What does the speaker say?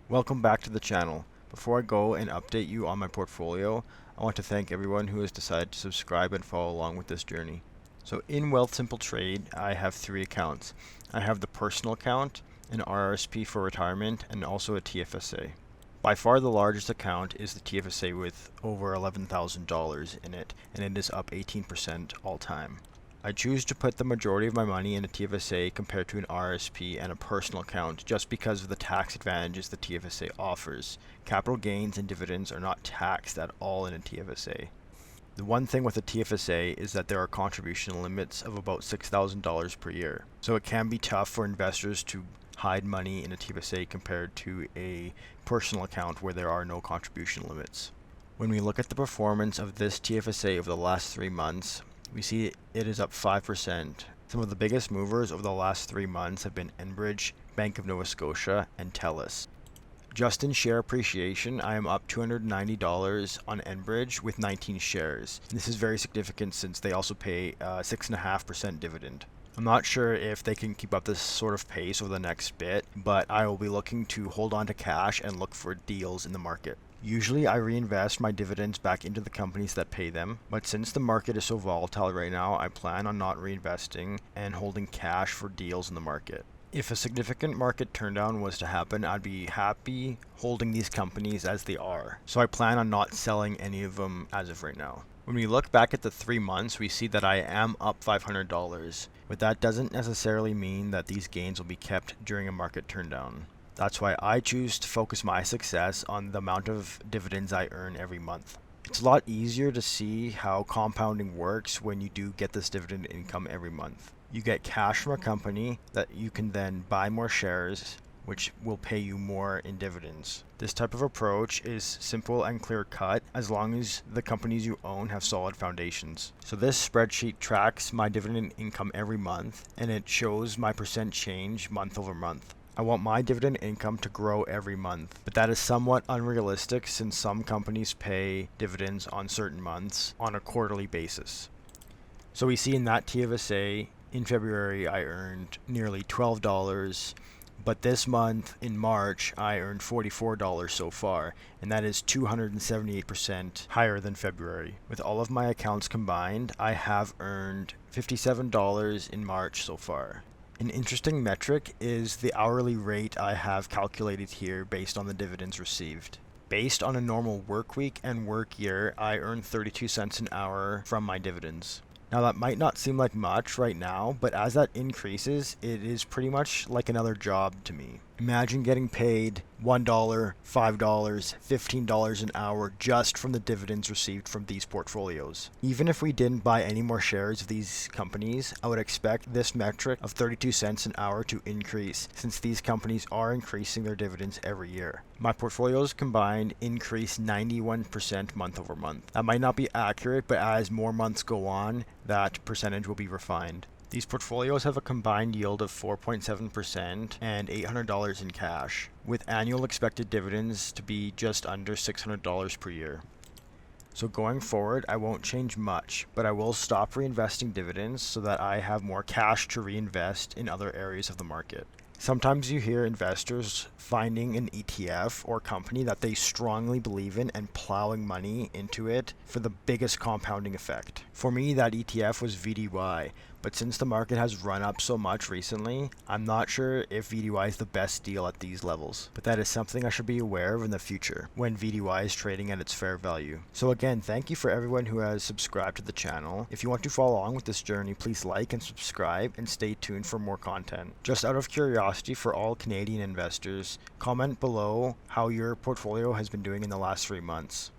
Welcome back to the channel. Before I go and update you on my portfolio, I want to thank everyone who has decided to subscribe and follow along with this journey. So in Wealthsimple Trade, I have three accounts. I have the personal account, an RRSP for retirement, and also a TFSA. By far the largest account is the TFSA with over $11,000 in it, and it is up 18% all time. I choose to put the majority of my money in a TFSA compared to an RSP and a personal account just because of the tax advantages the TFSA offers. Capital gains and dividends are not taxed at all in a TFSA. The one thing with a TFSA is that there are contribution limits of about $6,000 per year. So it can be tough for investors to hide money in a TFSA compared to a personal account where there are no contribution limits. When we look at the performance of this TFSA over the last 3 months, we see it is up 5%. Some of the biggest movers over the last 3 months have been Enbridge, Bank of Nova Scotia, and TELUS. Just in share appreciation, I am up $290 on Enbridge with 19 shares. This is very significant since they also pay a 6.5% dividend. I'm not sure if they can keep up this sort of pace over the next bit, but I will be looking to hold on to cash and look for deals in the market. Usually I reinvest my dividends back into the companies that pay them, but since the market is so volatile right now, I plan on not reinvesting and holding cash for deals in the market. If a significant market turndown was to happen, I'd be happy holding these companies as they are. So I plan on not selling any of them as of right now. When we look back at the 3 months, we see that I am up $500, but that doesn't necessarily mean that these gains will be kept during a market turndown. That's why I choose to focus my success on the amount of dividends I earn every month. It's a lot easier to see how compounding works when you do get this dividend income every month. You get cash from a company that you can then buy more shares, which will pay you more in dividends. This type of approach is simple and clear cut as long as the companies you own have solid foundations. So this spreadsheet tracks my dividend income every month and it shows my percent change month over month. I want my dividend income to grow every month, but that is somewhat unrealistic since some companies pay dividends on certain months on a quarterly basis. So we see in that TFSA in February I earned nearly $12, but this month in March I earned $44 so far, and that is 278% higher than February. With all of my accounts combined, I have earned $57 in March so far. An interesting metric is the hourly rate I have calculated here based on the dividends received. Based on a normal work week and work year, I earn 32 cents an hour from my dividends. Now that might not seem like much right now, but as that increases, it is pretty much like another job to me. Imagine getting paid $1, $5, $15 an hour just from the dividends received from these portfolios. Even if we didn't buy any more shares of these companies, I would expect this metric of 32 cents an hour to increase since these companies are increasing their dividends every year. My portfolios combined increase 91% month over month. That might not be accurate, but as more months go on, that percentage will be refined. These portfolios have a combined yield of 4.7% and $800 in cash, with annual expected dividends to be just under $600 per year. So going forward, I won't change much, but I will stop reinvesting dividends so that I have more cash to reinvest in other areas of the market. Sometimes you hear investors finding an ETF or company that they strongly believe in and plowing money into it for the biggest compounding effect. For me, that ETF was VDY, but since the market has run up so much recently, I'm not sure if VDY is the best deal at these levels, but that is something I should be aware of in the future when VDY is trading at its fair value. So again, thank you for everyone who has subscribed to the channel. If you want to follow along with this journey, please like and subscribe and stay tuned for more content. Just out of curiosity for all Canadian investors, comment below how your portfolio has been doing in the last 3 months.